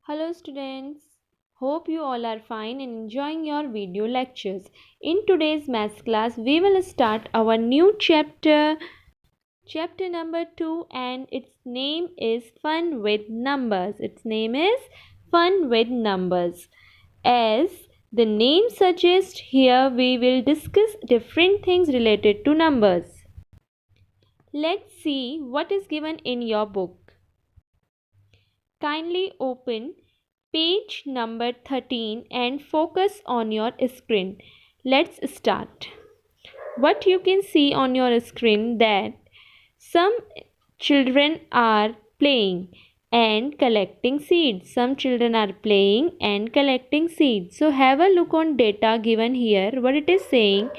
Hello students, hope you all are fine and enjoying your video lectures. In today's maths class, we will start our new chapter number 2, and its name is Fun with Numbers. Its name is Fun with Numbers. As the name suggests, here we will discuss different things related to numbers. Let's see what is given in your book. Kindly open page number 13 and focus on your screen. Let's start. What you can see on your screen that some children are playing and collecting seeds. Some children are playing and collecting seeds. So have a look on data given here. What it is saying: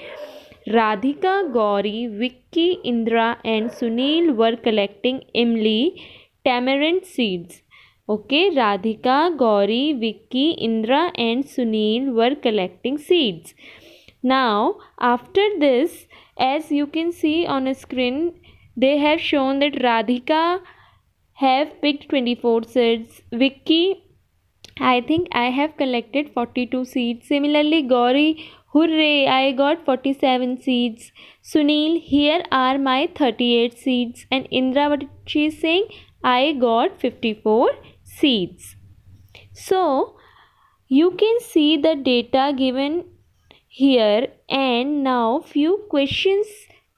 Radhika, Gauri, Vicky, Indra and Sunil were collecting imli tamarind seeds. Okay, Radhika, Gauri, Vicky, Indra and Sunil were collecting seeds. Now, after this, as you can see on a screen, they have shown that Radhika have picked 24 seeds. Vicky, I think I have collected 42 seeds. Similarly, Gauri, hooray, I got 47 seeds. Sunil, here are my 38 seeds. And Indra, what she is saying? I got 54 seeds. So, you can see the data given here, and now few questions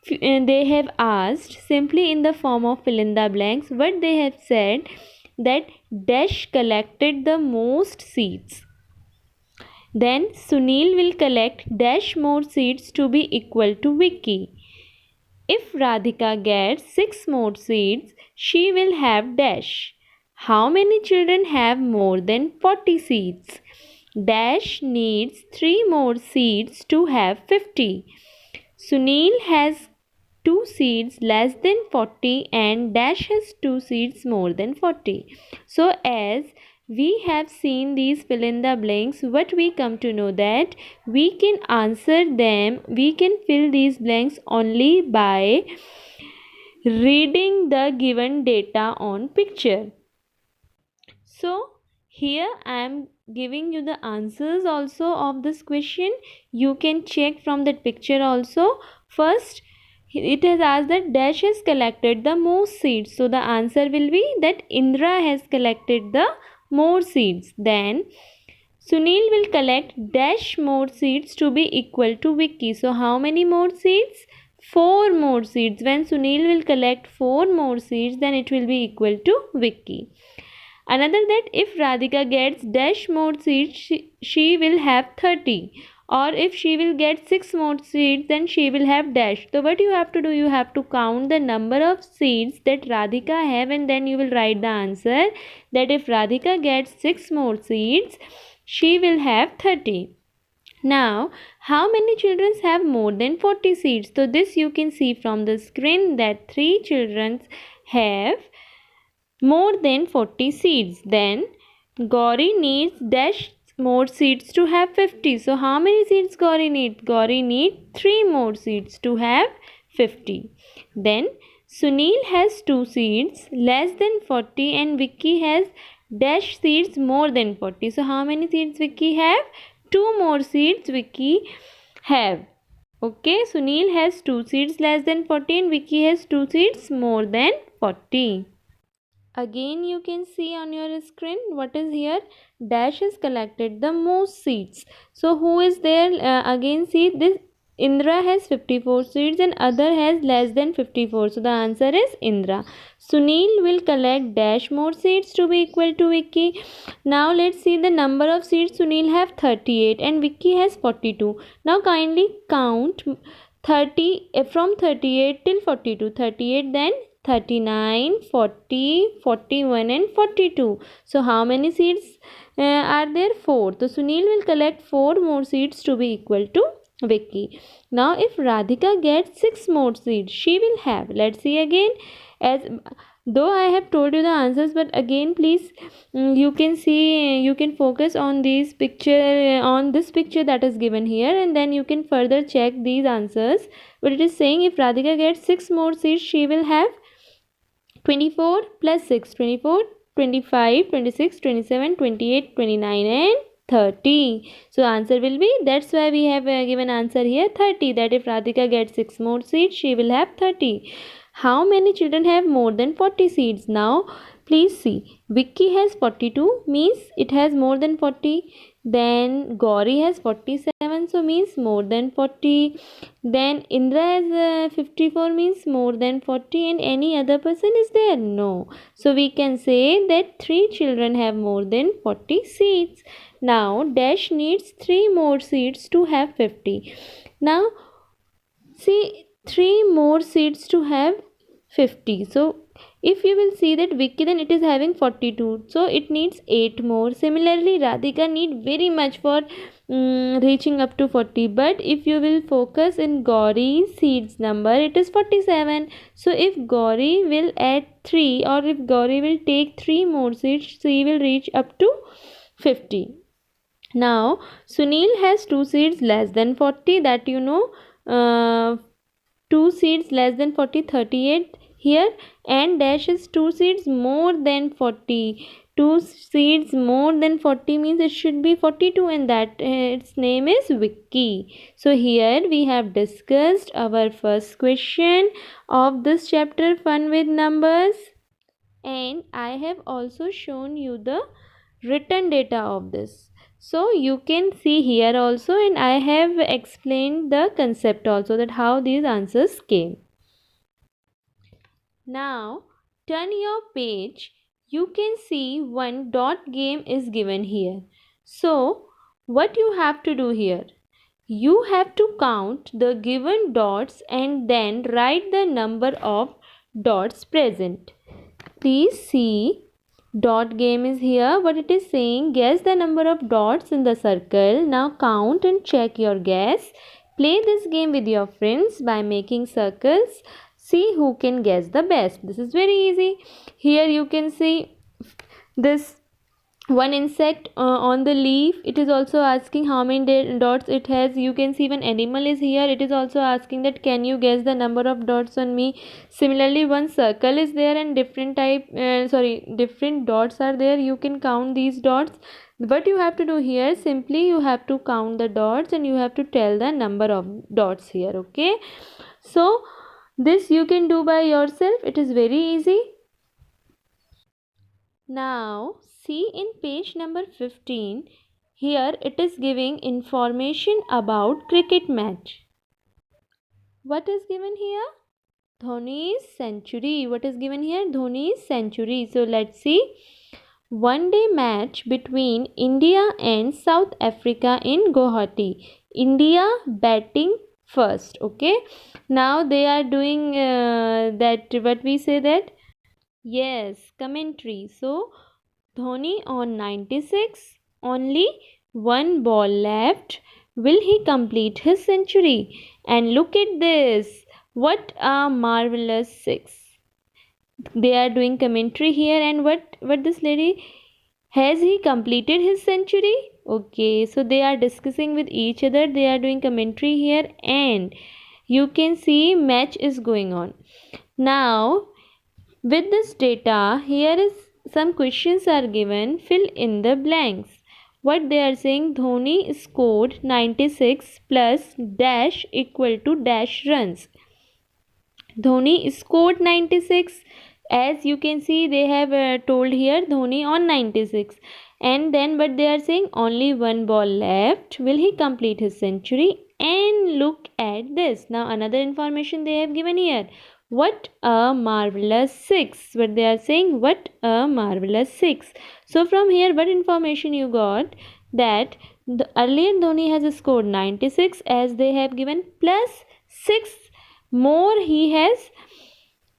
they have asked simply in the form of fill in the blanks. What they have said that Dash collected the most seeds. Then Sunil will collect dash more seeds to be equal to Vicky. If Radhika gets 6 more seeds, she will have dash. How many children have more than 40 seeds? Dash needs 3 more seeds to have 50. Sunil has 2 seeds less than 40 and Dash has 2 seeds more than 40. So as we have seen these fill in the blanks, what we come to know that we can answer them, we can fill these blanks only by reading the given data on picture. So here I am giving you the answers also of this question. You can check from that picture also. First, it has asked that Dash has collected the most seeds. So the answer will be that Indra has collected the more seeds. Then Sunil will collect dash more seeds to be equal to Vicky. So how many more seeds? 4 more seeds. When Sunil will collect 4 more seeds, then it will be equal to Vicky. Another that if Radhika gets dash more seeds, she will have 30. Or if she will get 6 more seeds, then she will have dash. So what you have to do, you have to count the number of seeds that Radhika have, and then you will write the answer that if Radhika gets 6 more seeds, she will have 30. Now, how many children have more than 40 seeds? So this you can see from the screen that 3 children have more than 40 seeds. Then Gauri needs dash more seeds to have 50. So how many seeds Gauri need? Gauri need 3 more seeds to have 50. Then Sunil has 2 seeds less than 40 and Vicky has dash seeds more than 40. So how many seeds Vicky have? 2 more seeds Vicky have. Okay, Sunil has 2 seeds less than 40 and Vicky has 2 seeds more than 40. Again you can see on your screen what is here. Dash has collected the most seeds. So who is there? Again see this, Indra has 54 seeds and other has less than 54. So the answer is Indra. Sunil will collect dash more seeds to be equal to Vicky. Now let's see the number of seeds. Sunil have 38 and Vicky has 42. Now kindly count 30 from 38 till 42. 38, then 39, 40, 41 and 42. So how many seeds are there? 4. So Sunil will collect 4 more seeds to be equal to Vicky. Now if Radhika gets 6 more seeds, she will have, let's see again, as though I have told you the answers, but again please you can see, you can focus on this picture that is given here, and then you can further check these answers. But it is saying if Radhika gets 6 more seeds, she will have 24 plus 6, 24, 25, 26, 27, 28, 29 and 30. So answer will be, that's why we have given answer here 30, that if Radhika gets 6 more seeds, she will have 30. How many children have more than 40 seeds? Now please see, Vicky has 42, means it has more than 40. Then Gauri has 47, so means more than 40. Then Indra has 54, means more than 40. And any other person is there? No. So we can say that 3 children have more than 40 seeds. Now Dash needs 3 more seeds to have 50. Now see, 3 more seeds to have 50. So if you will see that Vicky, then it is having 42, so it needs 8 more. Similarly Radhika need very much for reaching up to 40, but if you will focus in Gauri's seeds number, it is 47. So if Gauri will add 3, or if Gauri will take 3 more seeds, she will reach up to 50. Now Sunil has 2 seeds less than 40, that you know, 2 seeds less than 40, 38 here. And Dash is 2 seeds more than 40. 2 seeds more than 40 means it should be 42, and that its name is Vicky. So here we have discussed our first question of this chapter, Fun with Numbers, and I have also shown you the written data of this. So you can see here also, and I have explained the concept also, that how these answers came. Now turn your page. You can see one dot game is given here. So what you have to do here? You have to count the given dots and then write the number of dots present. Please see, dot game is here, but it is saying guess the number of dots in the circle. Now count and check your guess. Play this game with your friends by making circles. See who can guess the best. This is very easy. Here you can see this one insect on the leaf. It is also asking how many dots it has. You can see one animal is here. It is also asking that can you guess the number of dots on me. Similarly, one circle is there and different dots are there. You can count these dots. What you have to do here, simply you have to count the dots and you have to tell the number of dots here. Okay, so this you can do by yourself. It is very easy. Now see in page number 15, here it is giving information about cricket match. What is given here? Dhoni's century. What is given here? Dhoni's century. So let's see. One day match between India and South Africa in Guwahati. India batting first. Okay. Now they are doing that, what we say that? Yes, commentary. So Dhoni on 96, only one ball left. Will he complete his century? And look at this. What a marvelous six. They are doing commentary here, and what this lady, has he completed his century? Okay, so they are discussing with each other. They are doing commentary here, and you can see match is going on. Now with this data, here is some questions are given. Fill in the blanks. What they are saying, Dhoni scored 96 plus dash equal to dash runs. Dhoni scored 96. As you can see, they have told here Dhoni on 96. And then but they are saying only one ball left. Will he complete his century? And look at this. Now another information they have given here. What a marvelous six. What they are saying, what a marvelous six. So from here, what information you got? That the earlier Dhoni has scored 96, as they have given, plus 6 more he has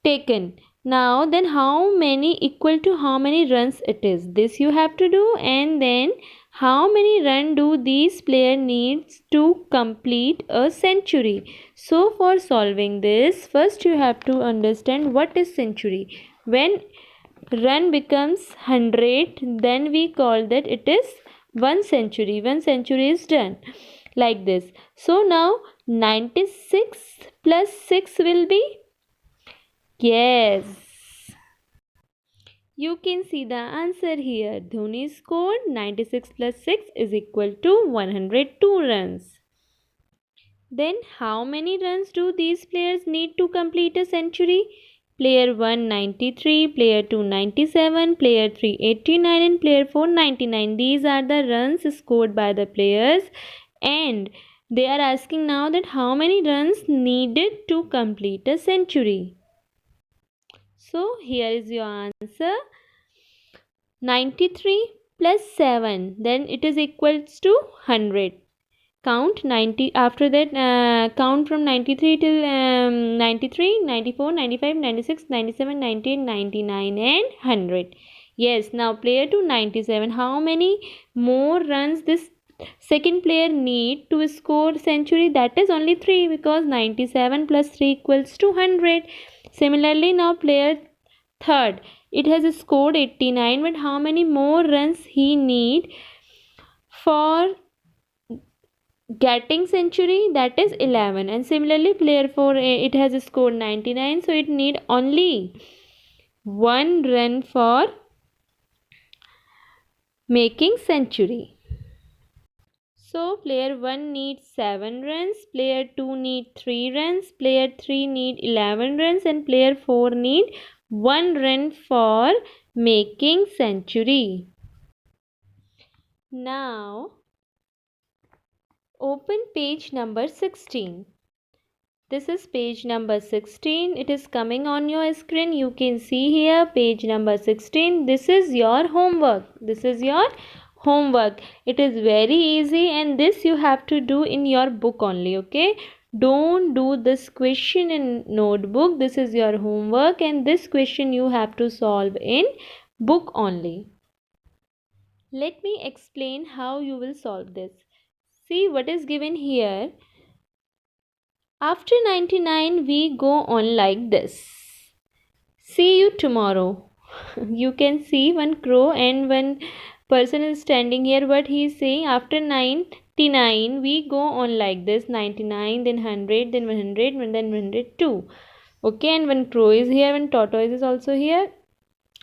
taken. Now then how many equal to how many runs it is? This you have to do, and then how many run do these player needs to complete a century? So for solving this, first you have to understand what is century. When run becomes 100, then we call that it is 1 century. 1 century is done, like this. So now 96 plus 6 will be, yes, You can see the answer here. Dhoni scored 96 plus 6 is equal to 102 runs. Then how many runs do these players need to complete a century? Player 1 93, player 2 97, player 3 89 and player 4 99. These are the runs scored by the players, and they are asking now that how many runs needed to complete a century. So here is your answer. 93 plus 7, then it is equals to 100. Count 90, after that count from 93 till 93, 94, 95, 96, 97, 98, 99 and 100. Yes, now player to 97. How many more runs this second player need to score century? That is only 3, because 97 plus 3 equals to 100. Similarly, now player third, it has scored 89, but how many more runs he need for getting century? That is 11. And similarly, player 4, it has scored 99, so it need only 1 run for making century. So player 1 needs 7 runs, player 2 need 3 runs, player 3 need 11 runs and player 4 need 1 run for making century. Now open page number 16. This is page number 16. It is coming on your screen. You can see here page number 16. This is your homework. This is your homework. It is very easy, and this you have to do in your book only, okay? Don't do this question in notebook. This is your homework, and this question you have to solve in book only. Let me explain how you will solve this. See what is given here. After 99, we go on like this. See you tomorrow. You can see one crow and one person is standing here, but he is saying after 99, we go on like this. 99, then 100, then 100, and then 102. Okay, and one crow is here, one tortoise is also here.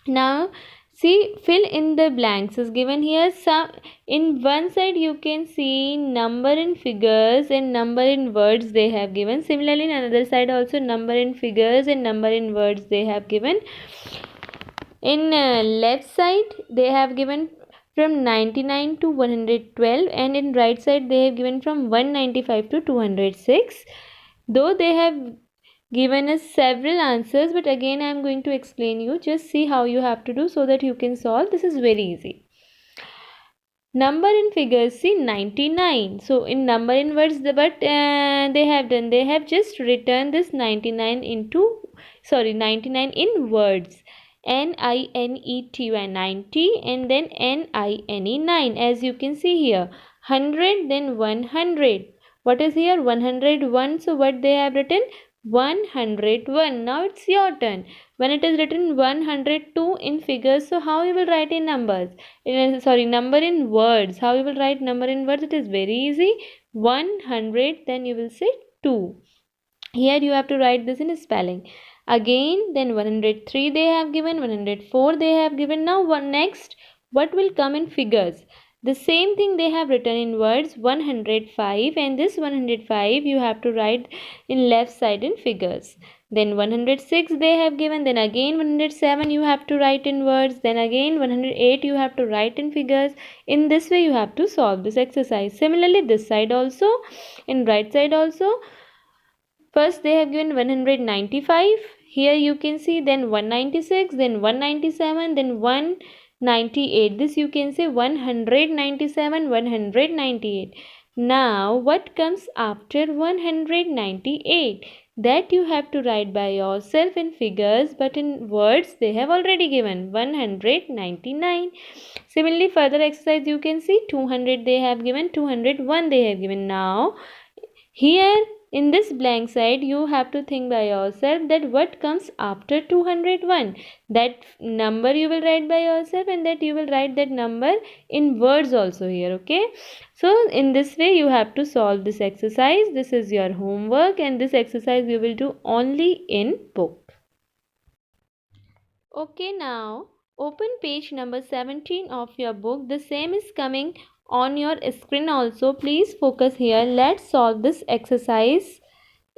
Now see, fill in the blanks is given here. Some in one side you can see number in figures and number in words they have given. Similarly, in another side also number in figures and number in words they have given. In left side they have given from 99 to 112, and in right side they have given from 195 to 206. Though they have given us several answers, but again I am going to explain you. Just see how you have to do so that you can solve. This is very easy. Number in figures, see 99. So in number in words, what they have done, they have just written this 99 in words. NINETY 90 and then NINE 9, as you can see here. 100, then 100. What is here? 101. So what they have written? 101. Now it's your turn. When it is written 102 in figures, so how you will write in numbers? Number in words. How you will write number in words? It is very easy. 100, then you will say 2. Here you have to write this in spelling. Again, then 103 they have given, 104 they have given. Now next, what will come in figures? The same thing they have written in words, 105, and this 105 you have to write in left side in figures. Then 106 they have given, then again 107 you have to write in words, then again 108 you have to write in figures. In this way you have to solve this exercise. Similarly, this side also, in right side also. First they have given 195. Here you can see, then 196, then 197, then 198. This you can say 197, 198. Now what comes after 198? That you have to write by yourself in figures, but in words they have already given 199. Similarly, further exercise you can see 200 they have given, 201 they have given. Now here in this blank side you have to think by yourself that what comes after 201. That number you will write by yourself, and that you will write that number in words also here, okay? So in this way you have to solve this exercise. This is your homework, and this exercise we will do only in book. Okay, now Open page number 17 of your book. The same is coming on your screen also. Please focus here. Let's solve this exercise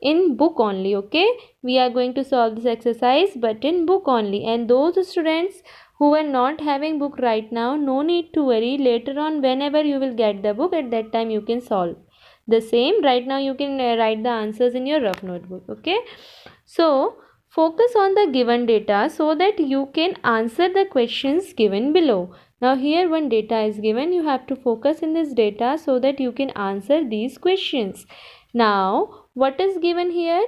in book only. Okay, we are going to solve this exercise but in book only, and those students who are not having book right now, no need to worry. Later on, whenever you will get the book, at that time you can solve the same. Right now you can write the answers in your rough notebook. Okay, so focus on the given data so that you can answer the questions given below. Now here one data is given. You have to focus in this data so that you can answer these questions. Now what is given here?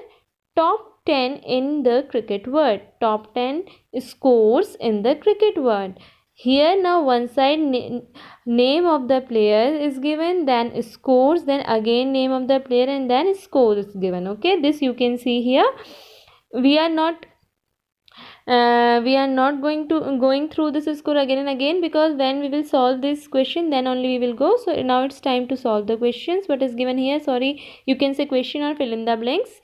Top 10 in the cricket world. Top 10 scores in the cricket world. Here now one side name of the player is given, then scores, then again name of the player, and then score is given. Okay, this you can see here. We are not going through this score again and again, because when we will solve this question, then only we will go. So now it's time to solve the questions. What is given here? Sorry, you can say question or fill in the blanks.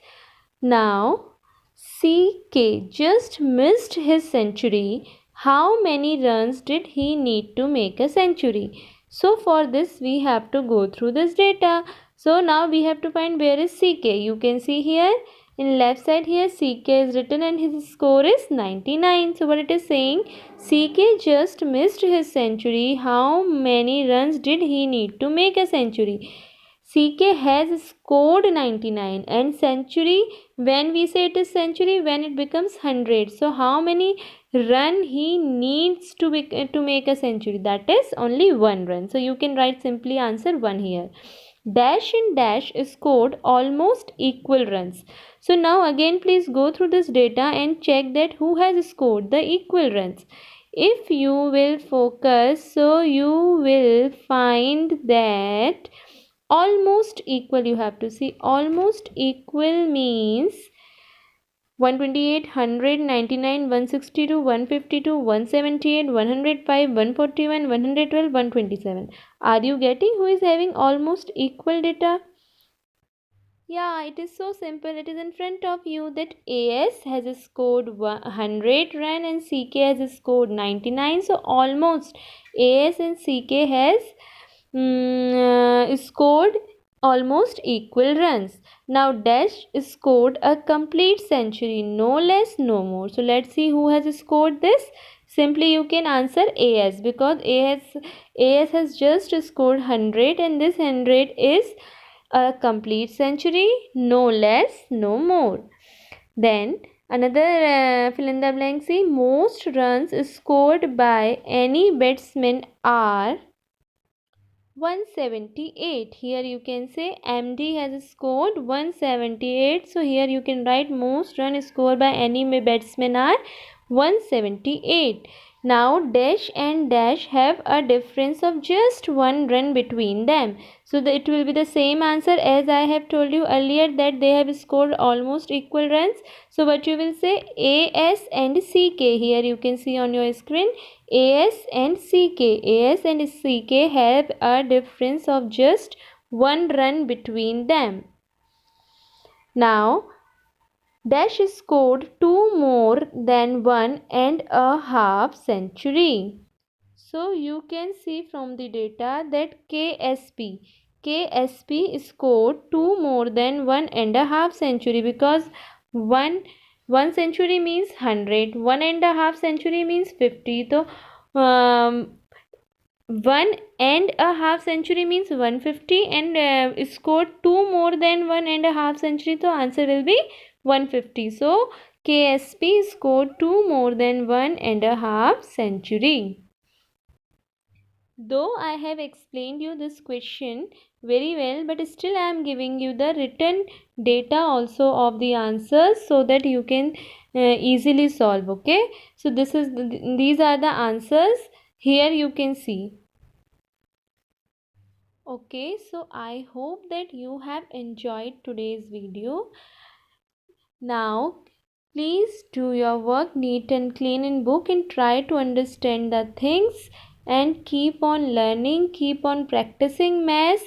Now CK just missed his century. How many runs did he need to make a century? So for this we have to go through this data. So now we have to find where is CK. You can see here in left side here CK is written and his score is 99. So what it is saying, CK just missed his century. How many runs did he need to make a century? CK has scored 99, and century, when we say it is century, when it becomes 100. So how many run he needs to make a century? That is only one run. So you can write simply answer 1 here. Dash and dash scored almost equal runs. So now again please go through this data and check that who has scored the equal runs. If you will focus, so you will find that almost equal, you have to see almost equal means 128, 100, 99, 162, 152, 178, 105, 141, 112, 127. Are you getting who is having almost equal data? Yeah, it is so simple. It is in front of you that AS has scored 100 run and CK has scored 99. So almost AS and CK has scored almost equal runs. Now Dash scored a complete century, no less, no more. So let's see who has scored this. Simply you can answer AS, because AS has just scored 100 and this 100 is a complete century, no less, no more. Then another fill in the blank. See, most runs scored by any batsman are 178. Here you can say MD has scored 178. So here you can write most run scored by any batsman are 178. Now dash and dash have a difference of just 1 run between them. So it will be the same answer as I have told you earlier, that they have scored almost equal runs. So what you will say, AS and CK. Here you can see on your screen AS and CK. AS and CK have a difference of just 1 run between them. Now Dash scored 2 more than 1.5 century. So you can see from the data that KSP scored 2 more than 1.5 century, because one century means 100, 1.5 century means 50. So 1.5 century means 150, and scored 2 more than 1.5 century. So answer will be 150. So KSP scored 2 more than 1.5 century. Though I have explained you this question very well, but still I am giving you the written data also of the answers so that you can easily solve. Okay, so these are the answers. Here you can see. Okay, so I hope that you have enjoyed today's video. Now please do your work neat and clean in book and try to understand the things, and keep on learning, keep on practicing maths,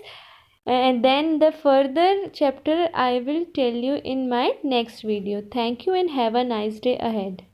and then the further chapter I will tell you in my next video. Thank you and have a nice day ahead.